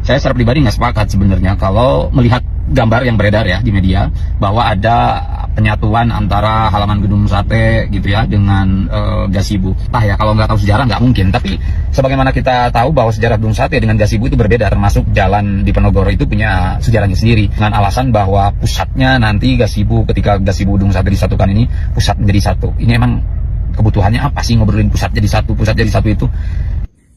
Saya secara pribadi nggak sepakat sebenarnya kalau melihat gambar yang beredar ya di media bahwa ada penyatuan antara halaman gedung sate gitu ya dengan gazebo. Ya kalau nggak tahu sejarah nggak mungkin. Tapi sebagaimana kita tahu bahwa sejarah gedung sate dengan gazebo itu berbeda, termasuk jalan di Penogoro itu punya sejarahnya sendiri dengan alasan bahwa pusatnya nanti gazebo, ketika gazebo gedung sate disatukan ini pusat menjadi satu. Ini emang kebutuhannya apa sih ngobrolin pusat jadi satu itu?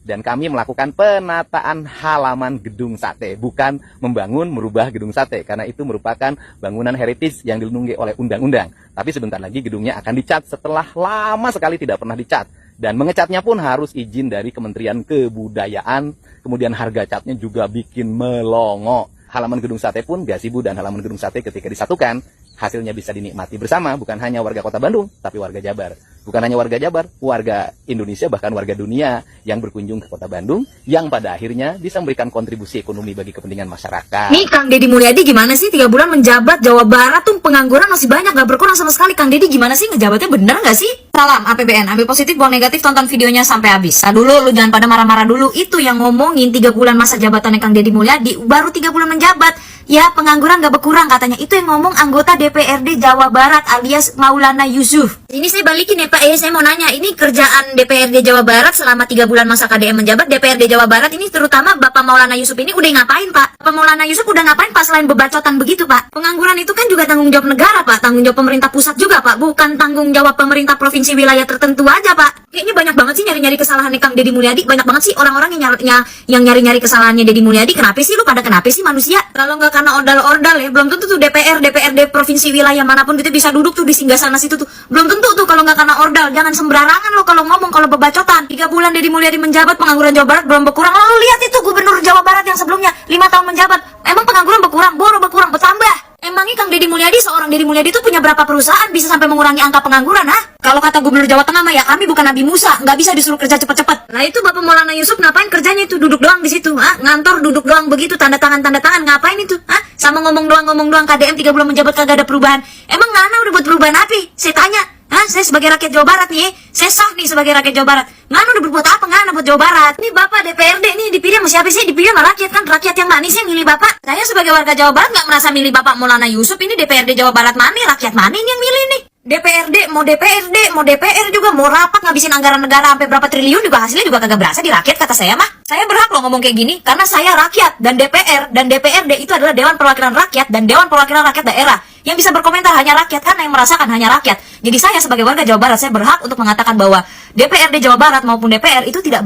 Dan kami melakukan penataan halaman gedung sate, bukan membangun merubah gedung sate, karena itu merupakan bangunan heritage yang dilindungi oleh undang-undang. Tapi sebentar lagi gedungnya akan dicat setelah lama sekali tidak pernah dicat. Dan mengecatnya pun harus izin dari Kementerian Kebudayaan, kemudian harga catnya juga bikin melongo. Halaman gedung sate pun, gazebo dan halaman gedung sate ketika disatukan, hasilnya bisa dinikmati bersama, bukan hanya warga Kota Bandung, tapi warga Jabar. Bukan hanya warga Jabar, warga Indonesia, bahkan warga dunia yang berkunjung ke Kota Bandung, yang pada akhirnya bisa memberikan kontribusi ekonomi bagi kepentingan masyarakat. Nih Kang Deddy Mulyadi gimana sih 3 bulan menjabat Jawa Barat tuh pengangguran masih banyak, gak berkurang sama sekali. Kang Deddy gimana sih ngejabatnya, bener gak sih? Salam APBN, ambil positif buang negatif, tonton videonya sampai habis. Nah dulu, lu jangan pada marah-marah dulu. Itu yang ngomongin 3 bulan masa jabatannya Kang Deddy Mulyadi, baru 3 bulan menjabat. Ya pengangguran gak berkurang katanya. Itu yang ngomong anggota DPRD Jawa Barat alias Maulana Yusuf. Ini saya balikin ya Pak, saya mau nanya, ini kerjaan DPRD Jawa Barat selama 3 bulan masa KDM menjabat, DPRD Jawa Barat ini terutama Bapak Maulana Yusuf ini udah ngapain Pak? Bapak Maulana Yusuf udah ngapain Pak selain bebacotan begitu Pak? Pengangguran itu kan juga tanggung jawab negara Pak, tanggung jawab pemerintah pusat juga Pak, bukan tanggung jawab pemerintah provinsi wilayah tertentu aja Pak. Kayaknya banyak banget sih nyari-nyari kesalahannya Kang Deddy Mulyadi, banyak banget sih orang-orang yang nyari-nyari kesalahannya Deddy Mulyadi. Kenapa sih lu pada kenapa sih manusia? Kalau nggak karena ordal-ordal ya, belum tentu tuh DPRD provinsi wilayah manapun gitu bisa duduk tuh di singgah sana situ tuh. Belum tentu tuh kalau nggak karena ordal. Jangan sembarangan lo kalau ngomong, kalau bebacotan. 3 bulan Deddy Mulyadi menjabat, pengangguran Jawa Barat belum berkurang. Lalu lihat itu gubernur Jawa Barat yang sebelumnya 5 tahun menjabat, emang pengangguran berkurang? Berkurang, bertambah. Emangnya Kang Deddy Mulyadi, seorang Deddy Mulyadi itu punya berapa perusahaan bisa sampai mengurangi angka pengangguran, ha? Kalau kata Gubernur Jawa Tengah mah ya kami bukan Nabi Musa, nggak bisa disuruh kerja cepet-cepet. Nah itu Bapak Maulana Yusuf ngapain kerjanya itu, duduk doang di situ, ha? Ngantor duduk doang begitu, tanda tangan ngapain itu, ha? Sama ngomong doang KDM 3 bulan menjabat kagak ada perubahan. Emang Ngana udah buat perubahan apa? Saya tanya. Saya sebagai rakyat Jawa Barat nih, saya sah nih sebagai rakyat Jawa Barat. Ngana udah berbuat apa Ngana buat Jawa Barat? Ini Bapak DPRD nih dipilih sama siapa sih? Dipilih sama rakyat kan? Rakyat yang manis yang milih Bapak. Saya sebagai warga Jawa Barat nggak merasa milih Bapak Maulana Yusuf. Ini DPRD Jawa Barat mana? Rakyat mana ini yang milih nih? DPRD, mau DPR juga, mau rapat ngabisin anggaran negara sampai berapa triliun juga hasilnya juga kagak berasa di rakyat, kata saya mah. Saya berhak loh ngomong kayak gini, karena saya rakyat, dan DPR dan DPRD itu adalah Dewan Perwakilan Rakyat dan Dewan Perwakilan Rakyat Daerah. Yang bisa berkomentar hanya rakyat, karena yang merasakan hanya rakyat. Jadi saya sebagai warga Jawa Barat, saya berhak untuk mengatakan bahwa DPRD Jawa Barat maupun DPR itu nggak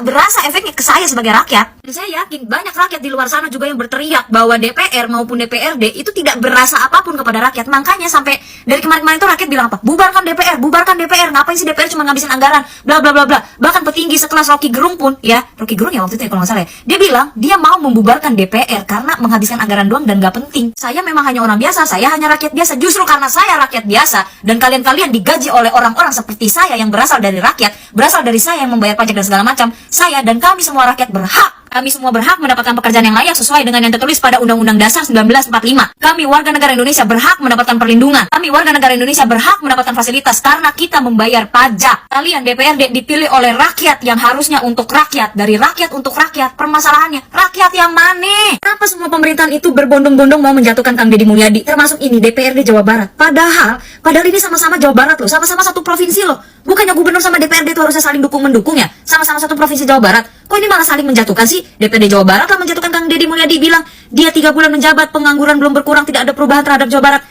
berasa efeknya ke saya sebagai rakyat. Dan saya yakin banyak rakyat di luar sana juga yang berteriak bahwa DPR maupun DPRD itu tidak berasa apapun kepada rakyat. Makanya sampai dari kemarin-kemarin itu rakyat bilang apa? Bubarkan DPR, ngapain sih DPR cuma ngabisin anggaran, bla bla bla bla. Bahkan petinggi sekelas Rocky Gerung pun, ya Rocky Gerung ya waktu itu ya, kalau nggak salah ya, dia bilang dia mau membubarkan DPR karena menghabiskan anggaran doang dan nggak penting. Saya memang hanya orang biasa, saya hanya rakyat biasa. Justru karena saya rakyat biasa dan kalian digaji oleh orang-orang seperti saya yang berasal dari rakyat, berasal dari saya yang membayar pajak dan segala macam, saya dan kami semua rakyat berhak. Kami semua berhak mendapatkan pekerjaan yang layak sesuai dengan yang tertulis pada Undang-Undang Dasar 1945. Kami warga negara Indonesia berhak mendapatkan perlindungan. Kami warga negara Indonesia berhak mendapatkan fasilitas karena kita membayar pajak. Kalian DPRD dipilih oleh rakyat yang harusnya untuk rakyat. Dari rakyat untuk rakyat. Permasalahannya, rakyat yang mana? Kenapa semua pemerintahan itu berbondong-bondong mau menjatuhkan Kang Deddy Mulyadi? Termasuk ini DPRD Jawa Barat. Padahal ini sama-sama Jawa Barat loh. Sama-sama satu provinsi loh. Bukannya gubernur sama DPRD itu harusnya saling dukung-mendukung ya? Sama-sama satu provinsi Jawa Barat. Kok ini malah saling menjatuhkan sih? DPRD Jawa Barat lah menjatuhkan Kang Deddy Mulyadi, bilang dia 3 bulan menjabat, pengangguran belum berkurang, tidak ada perubahan terhadap Jawa Barat.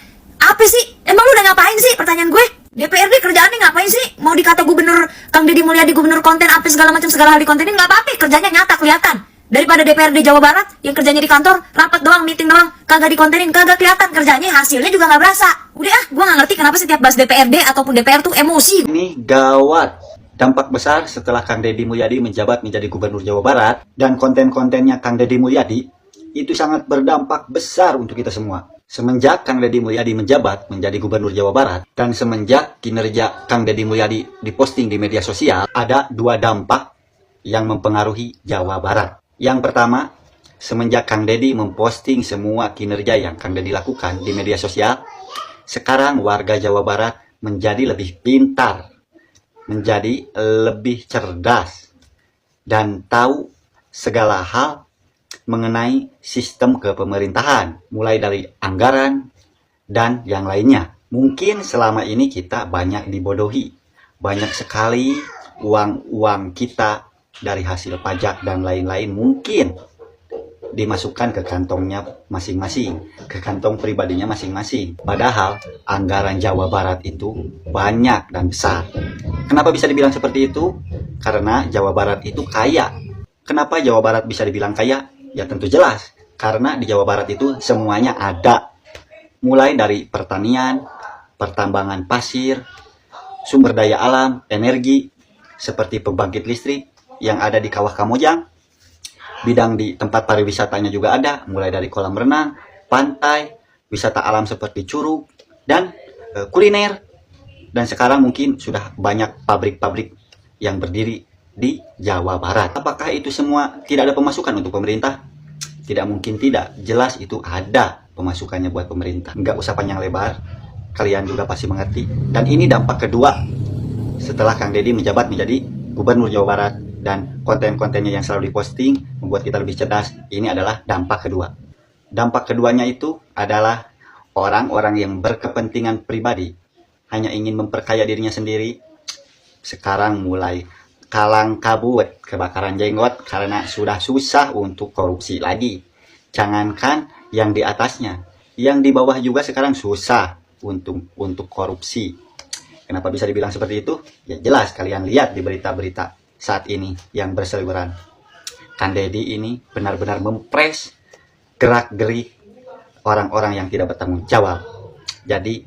Apa sih? Emang lu udah ngapain sih? Pertanyaan gue. DPRD kerjaannya ngapain sih? Mau dikata gubernur Kang Deddy Mulyadi gubernur konten apa segala macam, segala hal dikontenin, nggak apa-apa. Kerjanya nyata, kelihatan. Daripada DPRD Jawa Barat yang kerjanya di kantor, rapat doang, meeting doang, kagak dikontenin, kagak kelihatan kerjanya, hasilnya juga nggak berasa. Udah gue nggak ngerti kenapa setiap bahas DPRD ataupun DPR tuh emosi. Ini gawat. Dampak besar setelah Kang Deddy Mulyadi menjabat menjadi Gubernur Jawa Barat dan konten-kontennya Kang Deddy Mulyadi itu sangat berdampak besar untuk kita semua. Semenjak Kang Deddy Mulyadi menjabat menjadi Gubernur Jawa Barat dan semenjak kinerja Kang Deddy Mulyadi diposting di media sosial, ada 2 dampak yang mempengaruhi Jawa Barat. Yang pertama, semenjak Kang Deddy memposting semua kinerja yang Kang Deddy lakukan di media sosial, sekarang warga Jawa Barat menjadi lebih pintar, menjadi lebih cerdas, dan tahu segala hal mengenai sistem kepemerintahan, mulai dari anggaran dan yang lainnya. Mungkin selama ini kita banyak dibodohi, banyak sekali uang-uang kita dari hasil pajak dan lain-lain mungkin dimasukkan ke kantongnya masing-masing, ke kantong pribadinya masing-masing. Padahal anggaran Jawa Barat itu banyak dan besar. Kenapa bisa dibilang seperti itu? Karena Jawa Barat itu kaya. Kenapa Jawa Barat bisa dibilang kaya? Ya tentu jelas, karena di Jawa Barat itu semuanya ada. Mulai dari pertanian, pertambangan pasir, sumber daya alam, energi, seperti pembangkit listrik yang ada di Kawah Kamojang. Bidang di tempat pariwisatanya juga ada, mulai dari kolam renang, pantai, wisata alam seperti curug, dan kuliner. Dan sekarang mungkin sudah banyak pabrik-pabrik yang berdiri di Jawa Barat. Apakah itu semua tidak ada pemasukan untuk pemerintah? Tidak mungkin tidak. Jelas itu ada pemasukannya buat pemerintah. Nggak usah panjang lebar, kalian juga pasti mengerti. Dan ini dampak kedua setelah Kang Deddy menjabat menjadi Gubernur Jawa Barat. Dan konten-kontennya yang selalu diposting membuat kita lebih cerdas. Ini adalah dampak kedua. Dampak keduanya itu adalah orang-orang yang berkepentingan pribadi, hanya ingin memperkaya dirinya sendiri, sekarang mulai kalang kabut, kebakaran jenggot karena sudah susah untuk korupsi lagi. Jangankan yang di atasnya, yang di bawah juga sekarang susah untuk korupsi. Kenapa bisa dibilang seperti itu? Ya jelas, kalian lihat di berita-berita saat ini yang berseliweran. Kang Deddy ini benar-benar mempres gerak-gerik orang-orang yang tidak bertanggung jawab. Jadi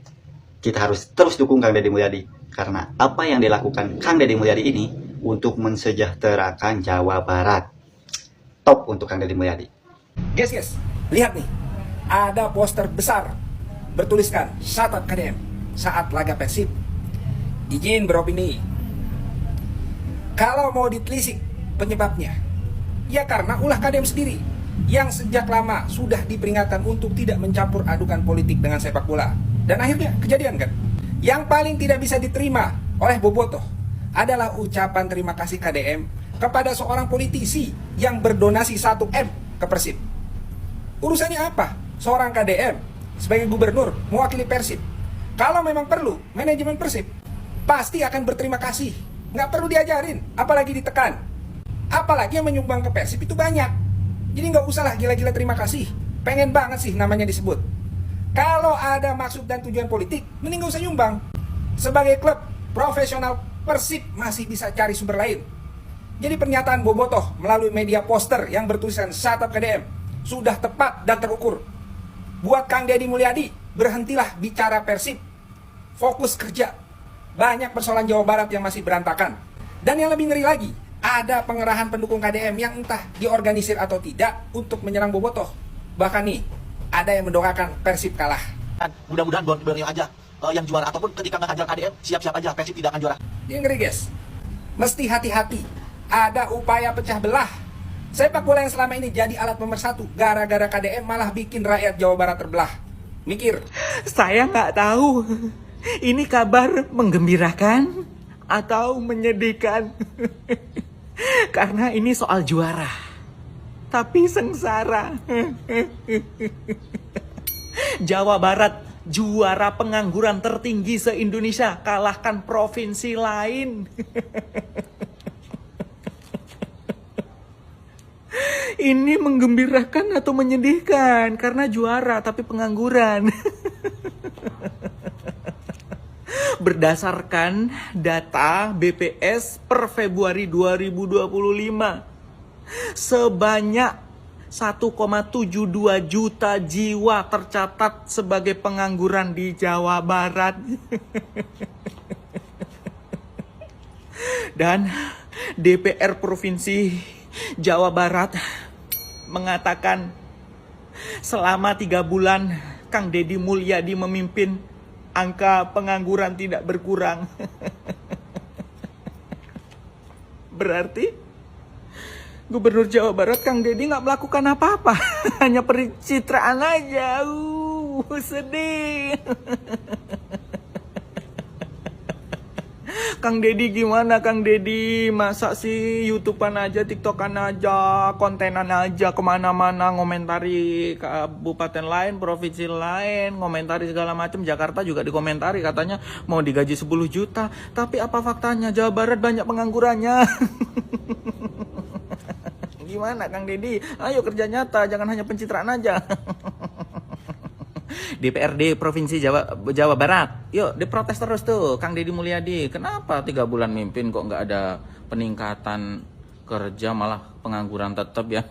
kita harus terus dukung Kang Deddy Mulyadi, karena apa yang dilakukan Kang Deddy Mulyadi ini untuk mensejahterakan Jawa Barat. Top untuk Kang Deddy Mulyadi. Guys, lihat nih, ada poster besar bertuliskan Satap KDM saat laga Persib. Izin beropini. Kalau mau ditelisik penyebabnya, ya karena ulah KDM sendiri yang sejak lama sudah diperingatkan untuk tidak mencampur adukan politik dengan sepak bola. Dan akhirnya kejadian kan. Yang paling tidak bisa diterima oleh Bobotoh adalah ucapan terima kasih KDM kepada seorang politisi yang berdonasi 1M ke Persib. Urusannya apa? Seorang KDM sebagai gubernur mewakili Persib. Kalau memang perlu, manajemen Persib pasti akan berterima kasih. Nggak perlu diajarin, apalagi ditekan. Apalagi yang menyumbang ke Persib itu banyak. Jadi nggak usah lah gila-gila terima kasih. Pengen banget sih namanya disebut. Kalau ada maksud dan tujuan politik, mending nggak usah nyumbang. Sebagai klub profesional, Persib masih bisa cari sumber lain. Jadi pernyataan Bobotoh melalui media poster yang bertulisan Satap KDM sudah tepat dan terukur. Buat Kang Deddy Mulyadi, berhentilah bicara Persib. Fokus kerja. Banyak persoalan Jawa Barat yang masih berantakan. Dan yang lebih ngeri lagi, ada pengerahan pendukung KDM yang entah diorganisir atau tidak untuk menyerang Bobotoh. Bahkan nih, ada yang mendoakan Persib kalah. Mudah-mudahan Borneo aja yang juara, ataupun ketika menghajar KDM, siap-siap aja Persib tidak akan juara. Yang ngeri guys, mesti hati-hati. Ada upaya pecah belah. Sepak bola yang selama ini jadi alat pemersatu, gara-gara KDM malah bikin rakyat Jawa Barat terbelah. Mikir. Saya nggak tahu. Ini kabar menggembirakan atau menyedihkan? Karena ini soal juara, tapi sengsara. Jawa Barat juara pengangguran tertinggi se-Indonesia, kalahkan provinsi lain. Ini menggembirakan atau menyedihkan? Karena juara tapi pengangguran. Berdasarkan data BPS per Februari 2025, sebanyak 1,72 juta jiwa tercatat sebagai pengangguran di Jawa Barat. Dan DPR Provinsi Jawa Barat mengatakan selama 3 bulan Kang Deddy Mulyadi memimpin, angka pengangguran tidak berkurang. Berarti Gubernur Jawa Barat Kang Deddy nggak melakukan apa-apa, hanya pencitraan aja. Sedih. Kang Deddy gimana Kang Deddy? Masa sih YouTubean aja, TikTokan aja, kontenan aja, kemana-mana ngomentari kabupaten lain, provinsi lain, ngomentari segala macam. Jakarta juga dikomentari katanya mau digaji 10 juta. Tapi apa faktanya? Jawa Barat banyak penganggurannya. Gimana Kang Deddy? Ayo kerja nyata, jangan hanya pencitraan aja. DPRD Provinsi Jawa Barat, yuk diprotes terus tuh Kang Deddy Mulyadi. Kenapa 3 bulan mimpin kok nggak ada peningkatan kerja, malah pengangguran tetap ya?